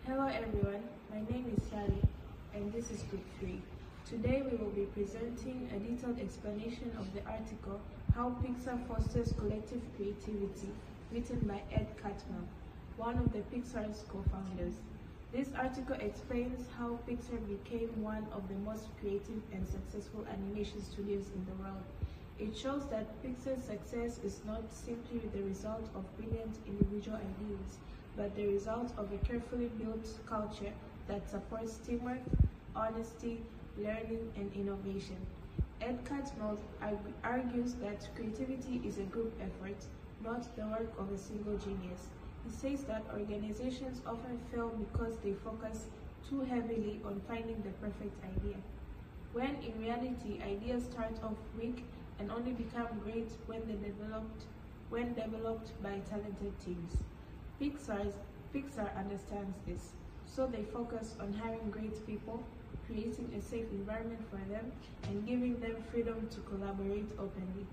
Hello everyone, my name is Shali and this is Group 3. Today we will be presenting a detailed explanation of the article How Pixar Fosters Collective Creativity, written by Ed Catmull, one of the Pixar's co-founders. This article explains how Pixar became one of the most creative and successful animation studios in the world. It shows that Pixar's success is not simply the result of brilliant individual ideas, but the result of a carefully built culture that supports teamwork, honesty, learning, and innovation. Ed Catmull argues that creativity is a group effort, not the work of a single genius. He says that organizations often fail because they focus too heavily on finding the perfect idea, when in reality ideas start off weak and only become great when developed by talented teams. Pixar understands this, so they focus on hiring great people, creating a safe environment for them, and giving them freedom to collaborate openly.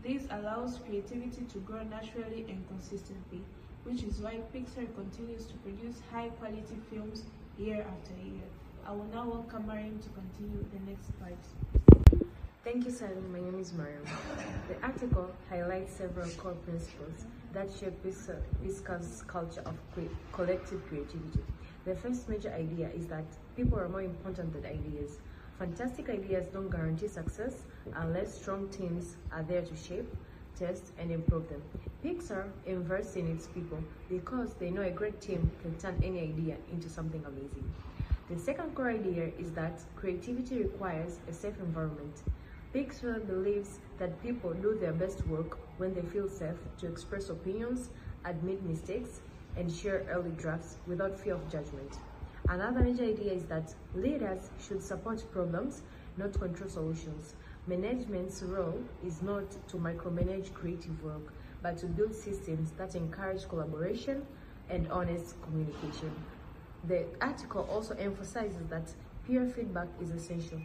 This allows creativity to grow naturally and consistently, which is why Pixar continues to produce high-quality films year after year. I will now welcome Mariam to continue with the next part. Thank you, Sally. My name is Mariam. The article highlights several core principles that shape Pixar's culture of collective creativity. The first major idea is that people are more important than ideas. Fantastic ideas don't guarantee success unless strong teams are there to shape, test, and improve them. Pixar invests in its people because they know a great team can turn any idea into something amazing. The second core idea is that creativity requires a safe environment. Pixar believes that people do their best work when they feel safe to express opinions, admit mistakes, and share early drafts without fear of judgment. Another major idea is that leaders should support problems, not control solutions. Management's role is not to micromanage creative work, but to build systems that encourage collaboration and honest communication. The article also emphasizes that peer feedback is essential.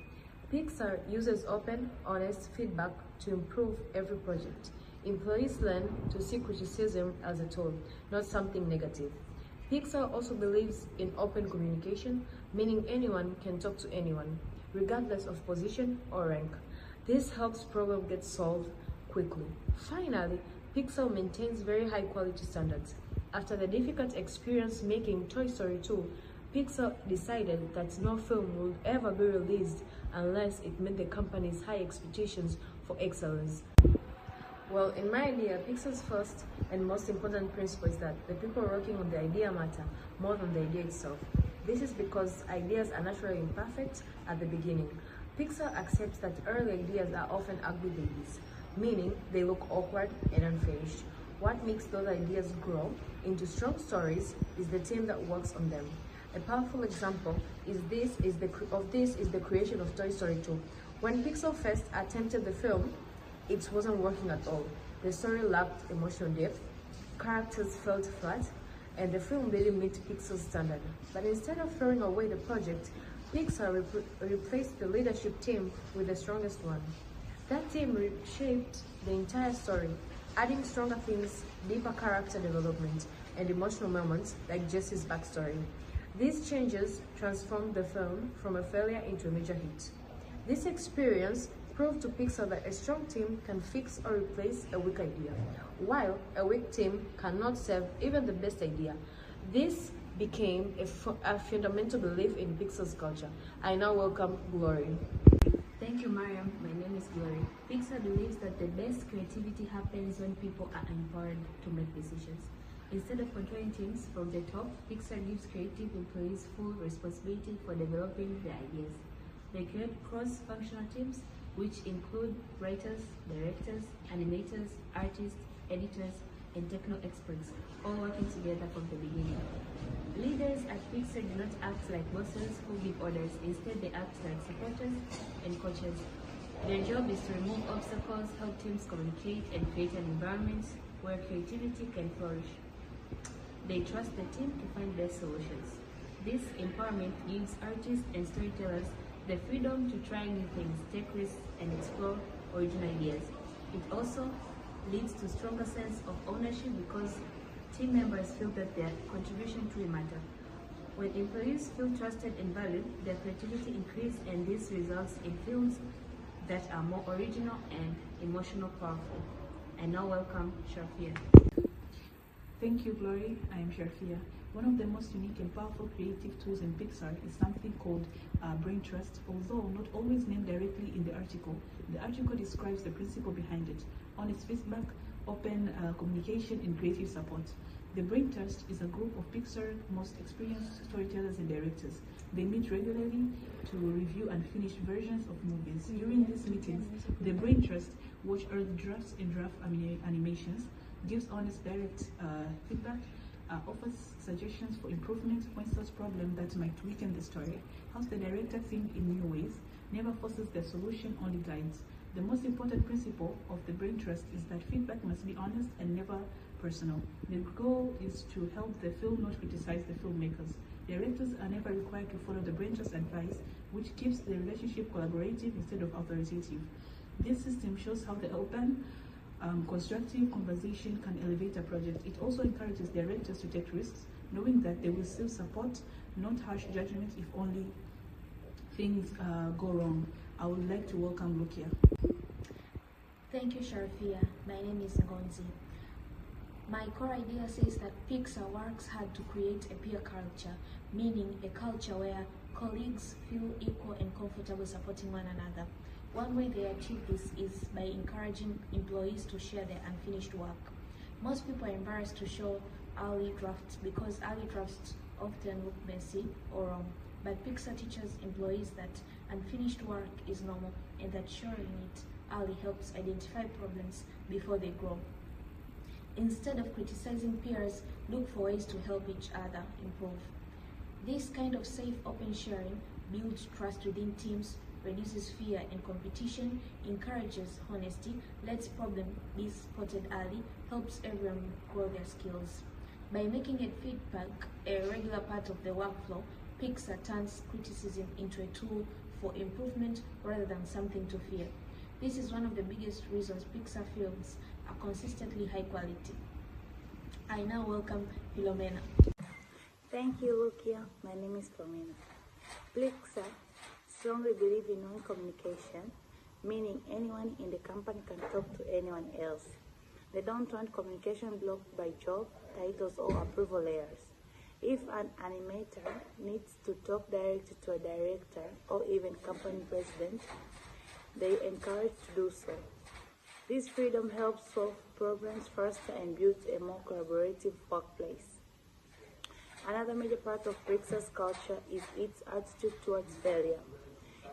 Pixar uses open, honest feedback to improve every project. Employees learn to see criticism as a tool, not something negative. Pixar also believes in open communication, meaning anyone can talk to anyone, regardless of position or rank. This helps problems get solved quickly. Finally, Pixar maintains very high quality standards. After the difficult experience making Toy Story 2, Pixar decided that no film would ever be released unless it met the company's high expectations for excellence. Well, in my idea, Pixar's first and most important principle is that the people working on the idea matter more than the idea itself. This is because ideas are naturally imperfect at the beginning. Pixar accepts that early ideas are often ugly babies, meaning they look awkward and unfinished. What makes those ideas grow into strong stories is the team that works on them. A powerful example of this is the creation of Toy Story 2. When Pixar first attempted the film, it wasn't working at all. The story lacked emotional depth, characters felt flat, and the film didn't meet Pixar's standard. But instead of throwing away the project, Pixar replaced the leadership team with the strongest one. That team reshaped the entire story, adding stronger themes, deeper character development, and emotional moments like Jesse's backstory. These changes transformed the film from a failure into a major hit. This experience proved to Pixar that a strong team can fix or replace a weak idea, while a weak team cannot save even the best idea. This became a fundamental belief in Pixar's culture. I now welcome Glory. Thank you, Mariam. My name is Glory. Pixar believes that the best creativity happens when people are empowered to make decisions. Instead of controlling teams from the top, Pixar gives creative employees full responsibility for developing their ideas. They create cross-functional teams, which include writers, directors, animators, artists, editors, and techno experts, all working together from the beginning. Leaders at Pixar do not act like bosses who give orders. Instead, they act like supporters and coaches. Their job is to remove obstacles, help teams communicate, and create an environment where creativity can flourish. They trust the team to find best solutions. This empowerment gives artists and storytellers the freedom to try new things, take risks, and explore original ideas. It also leads to stronger sense of ownership because team members feel that their contribution truly matters. When employees feel trusted and valued, their creativity increases, and this results in films that are more original and emotional powerful. I now welcome Sharfia. Thank you, Glory. I am Sharfia. One of the most unique and powerful creative tools in Pixar is something called brain trust. Although not always named directly in the article describes the principle behind it: honest feedback, open communication, and creative support. The Brain Trust is a group of Pixar's most experienced storytellers and directors. They meet regularly to review unfinished versions of movies. During these meetings, the Brain Trust watch early drafts and draft animations, gives honest direct feedback, offers suggestions for improvement, points out problems that might weaken the story, helps the director think in new ways, never forces the solution, only guides. The most important principle of the Brain Trust is that feedback must be honest and never personal. The goal is to help the film, not criticize the filmmakers. Directors are never required to follow the Brain Trust advice, which keeps the relationship collaborative instead of authoritative. This system shows how the open, constructive conversation can elevate a project. It also encourages directors to take risks, knowing that they will still support, not harsh judgment if only things go wrong. I would like to welcome Lukia. Thank you, Sharfia. My name is Ngonzi. My core idea says that Pixar works hard to create a peer culture, meaning a culture where colleagues feel equal and comfortable supporting one another. One way they achieve this is by encouraging employees to share their unfinished work. Most people are embarrassed to show early drafts because early drafts often look messy or wrong. But Pixar teaches employees that unfinished work is normal and that sharing it early helps identify problems before they grow. Instead of criticizing peers, look for ways to help each other improve. This kind of safe, open sharing builds trust within teams, reduces fear and competition, encourages honesty, lets problems be spotted early, helps everyone grow their skills. By making it feedback a regular part of the workflow, Pixar turns criticism into a tool for improvement rather than something to fear. This is one of the biggest reasons Pixar films are consistently high quality. I now welcome Philomena. Thank you, Lukia. My name is Philomena. Pixar strongly believe in non-communication, meaning anyone in the company can talk to anyone else. They don't want communication blocked by job, titles, or approval layers. If an animator needs to talk directly to a director or even company president, they encourage to do so. This freedom helps solve problems faster and builds a more collaborative workplace. Another major part of Pixar's culture is its attitude towards failure.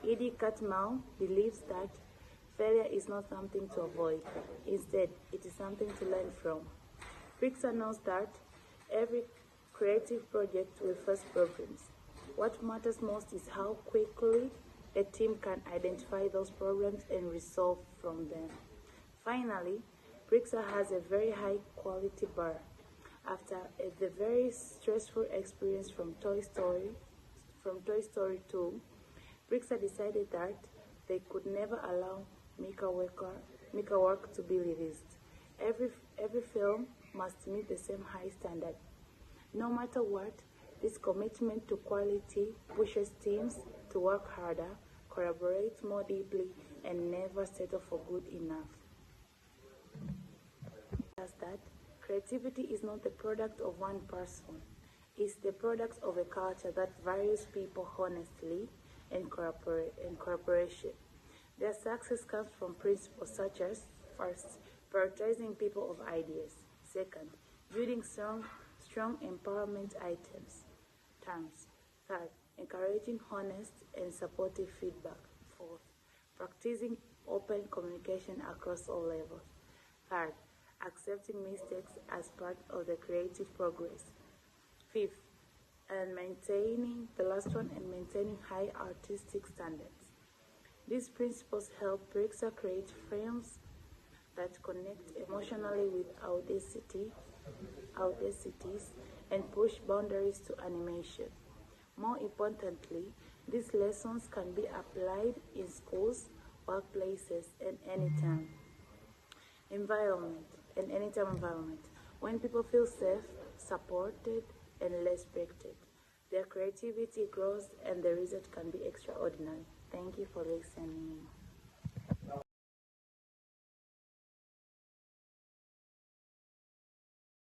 Edie Catmull believes that failure is not something to avoid. Instead, it is something to learn from. Pixar knows that every creative project will face problems. What matters most is how quickly a team can identify those problems and resolve from them. Finally, Pixar has a very high quality bar. After the very stressful experience from Toy Story 2, Pixar decided that they could never allow Mika work to be released. Every film must meet the same high standard. No matter what, this commitment to quality pushes teams to work harder, collaborate more deeply, and never settle for good enough. That creativity is not the product of one person. It's the product of a culture that values people honestly and cooperation. Their success comes from principles such as, first, prioritizing people of ideas. Second, building strong empowerment terms. Third, encouraging honest and supportive feedback. Fourth, practicing open communication across all levels. Third, accepting mistakes as part of the creative progress. Fifth, and maintaining high artistic standards. These principles help Pixar create films that connect emotionally with audacities and push boundaries to animation. More importantly, these lessons can be applied in schools, workplaces, and anytime environment. When people feel safe, supported, and respected, Their creativity grows and the result can be extraordinary. Thank you for listening.